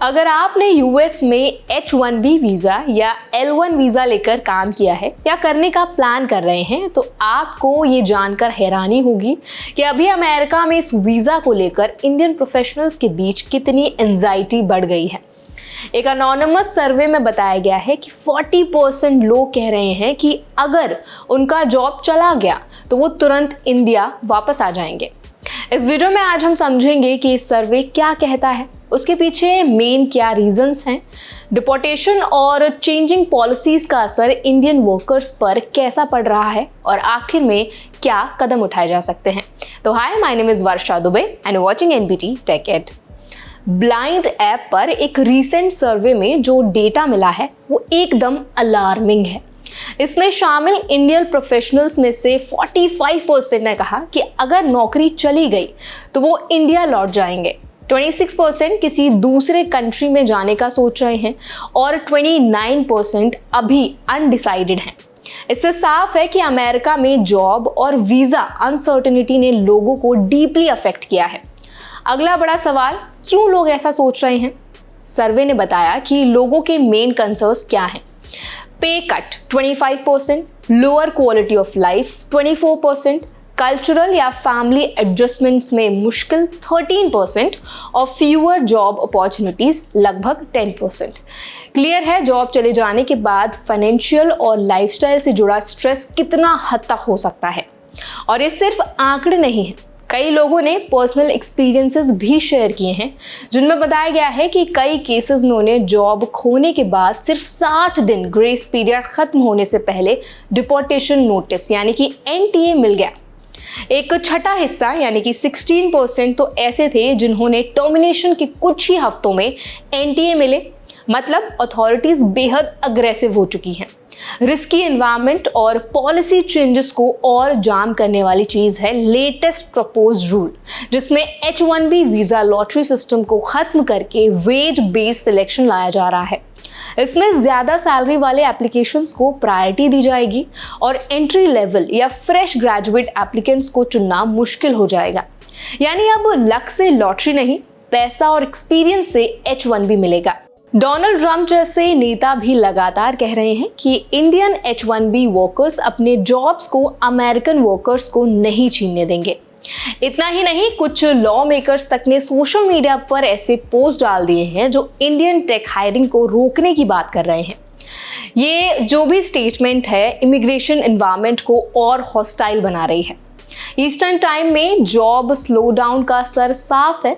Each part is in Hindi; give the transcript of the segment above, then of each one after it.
अगर आपने यूएस में H1B वीज़ा या L1 वीज़ा लेकर काम किया है या करने का प्लान कर रहे हैं तो आपको ये जानकर हैरानी होगी कि अभी अमेरिका में इस वीज़ा को लेकर इंडियन प्रोफेशनल्स के बीच कितनी एंजाइटी बढ़ गई है। एक अनोनिमस सर्वे में बताया गया है कि 40% लोग कह रहे हैं कि अगर उनका जॉब चला गया तो वो तुरंत इंडिया वापस आ जाएंगे। इस वीडियो में आज हम समझेंगे कि इस सर्वे क्या कहता है, उसके पीछे मेन क्या रीजंस हैं, डिपोर्टेशन और चेंजिंग पॉलिसीज का असर इंडियन वर्कर्स पर कैसा पड़ रहा है और आखिर में क्या कदम उठाए जा सकते हैं। तो hi, my name is Varsha Dubey and watching NBT tech ed. Blind app पर एक रीसेंट सर्वे में जो डेटा मिला है वो एकदम अलार्मिंग है। इसमें शामिल इंडियन प्रोफेशनल्स में से 45% ने कहा कि अगर नौकरी चली गई तो वो इंडिया लौट जाएंगे, 26% किसी दूसरे कंट्री में जाने का सोच रहे हैं और 29% अभी अनडिसाइडेड हैं। इससे साफ है कि अमेरिका में जॉब और वीज़ा अनसर्टेनिटी ने लोगों को डीपली अफेक्ट किया है। अगला बड़ा सवाल, क्यों लोग ऐसा सोच रहे हैं? सर्वे ने बताया कि लोगों के मेन कंसर्न्स क्या हैं। पे cut 25%, lower quality of life 24%, cultural या फैमिली एडजस्टमेंट्स में मुश्किल 13% और फ्यूअर जॉब अपॉर्चुनिटीज लगभग 10%। क्लियर है, जॉब चले जाने के बाद फाइनेंशियल और लाइफस्टाइल से जुड़ा स्ट्रेस कितना हद तक हो सकता है। और ये सिर्फ आंकड़े नहीं है, कई लोगों ने पर्सनल एक्सपीरियंसेस भी शेयर किए हैं जिनमें बताया गया है कि कई केसेस में उन्हें जॉब खोने के बाद सिर्फ 60 दिन ग्रेस पीरियड खत्म होने से पहले डिपोर्टेशन नोटिस यानी कि NTA मिल गया। एक छठा हिस्सा यानी कि 16% तो ऐसे थे जिन्होंने टर्मिनेशन के कुछ ही हफ्तों में NTA मिले। मतलब अथॉरिटीज बेहद अग्रेसिव हो चुकी हैं। रिस्की एनवायरनमेंट और पॉलिसी चेंजेस को और जाम करने वाली चीज है लेटेस्ट प्रपोज्ड रूल, जिसमें H1B वीजा लॉटरी सिस्टम को खत्म करके वेज बेस्ड सिलेक्शन लाया जा रहा है। इसमें ज्यादा सैलरी वाले एप्लीकेशंस को प्रायोरिटी दी जाएगी और एंट्री लेवल या फ्रेश ग्रेजुएट एप्लीकेंट्स को चुनना मुश्किल हो जाएगा। यानी अब लक से लॉटरी नहीं, पैसा और एक्सपीरियंस से H1B मिलेगा। डोनाल्ड ट्रंप जैसे नेता भी लगातार कह रहे हैं कि इंडियन H1B वर्कर्स अपने जॉब्स को अमेरिकन वर्कर्स को नहीं छीनने देंगे। इतना ही नहीं, कुछ लॉ मेकर्स तक ने सोशल मीडिया पर ऐसे पोस्ट डाल दिए हैं जो इंडियन टेक हायरिंग को रोकने की बात कर रहे हैं। ये जो भी स्टेटमेंट है इमिग्रेशन एनवायरनमेंट को और हॉस्टाइल बना रही है। ईस्टर्न टाइम में जॉब स्लो डाउन का असर साफ है।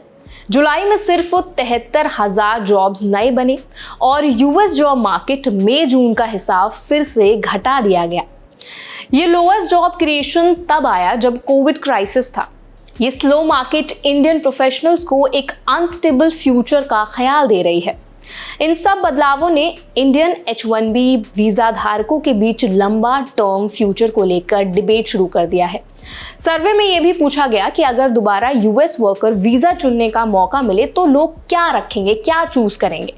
जुलाई में सिर्फ 73,000 जॉब्स नए बने और यूएस जॉब मार्केट मई जून का हिसाब फिर से घटा दिया गया। ये लोएस्ट जॉब क्रिएशन तब आया जब कोविड क्राइसिस था। ये स्लो मार्केट इंडियन प्रोफेशनल्स को एक अनस्टेबल फ्यूचर का ख्याल दे रही है। इन सब बदलावों ने इंडियन H1B वीजा धारकों के बीच लंबा टर्म फ्यूचर को लेकर डिबेट शुरू कर दिया है। सर्वे में यह भी पूछा गया कि अगर दोबारा यूएस वर्कर वीजा चुनने का मौका मिले तो लोग क्या रखेंगे, क्या चूज करेंगे।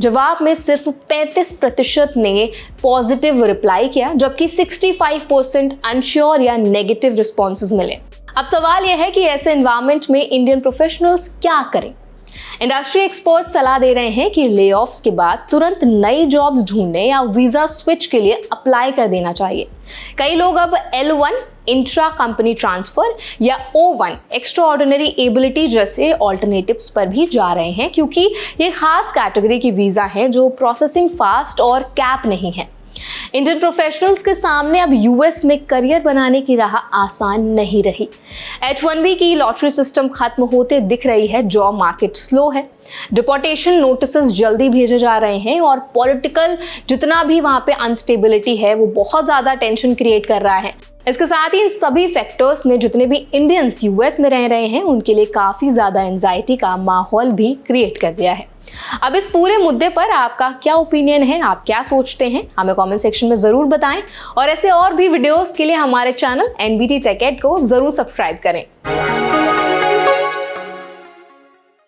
जवाब में सिर्फ 35% ने पॉजिटिव रिप्लाई किया, जबकि 65% अनश्योर या नेगेटिव रिस्पॉन्सेज मिले। अब सवाल यह है कि ऐसे एनवायरनमेंट में इंडियन प्रोफेशनल्स क्या करें। इंडस्ट्री एक्सपर्ट सलाह दे रहे हैं कि लेऑफ्स के बाद तुरंत नई जॉब्स ढूंढने या वीजा स्विच के लिए अप्लाई कर देना चाहिए। कई लोग अब L1 इंट्रा कंपनी ट्रांसफर या O1 एक्स्ट्रा ऑर्डिनरी एबिलिटी जैसे ऑल्टरनेटिव्स पर भी जा रहे हैं, क्योंकि ये खास कैटेगरी की वीजा है जो प्रोसेसिंग फास्ट और कैप नहीं है। इंडियन प्रोफेशनल्स के सामने अब यूएस में करियर बनाने की राह आसान नहीं रही। H1B की लॉटरी सिस्टम खत्म होते दिख रही है, जॉब मार्केट स्लो है, डिपोर्टेशन नोटिसेस जल्दी भेजे जा रहे हैं और पॉलिटिकल जितना भी वहां पे अनस्टेबिलिटी है वो बहुत ज्यादा टेंशन क्रिएट कर रहा है। इसके साथ ही इन सभी फैक्टर्स ने जितने भी इंडियंस यूएस में रह रहे हैं उनके लिए काफी ज्यादा एंजाइटी का माहौल भी क्रिएट कर दिया है। अब इस पूरे मुद्दे पर आपका क्या ओपिनियन है, आप क्या सोचते हैं, हमें कमेंट सेक्शन में जरूर बताएं और ऐसे और भी वीडियोस के लिए हमारे चैनल एनबीटी टेक एड को जरूर सब्सक्राइब करें।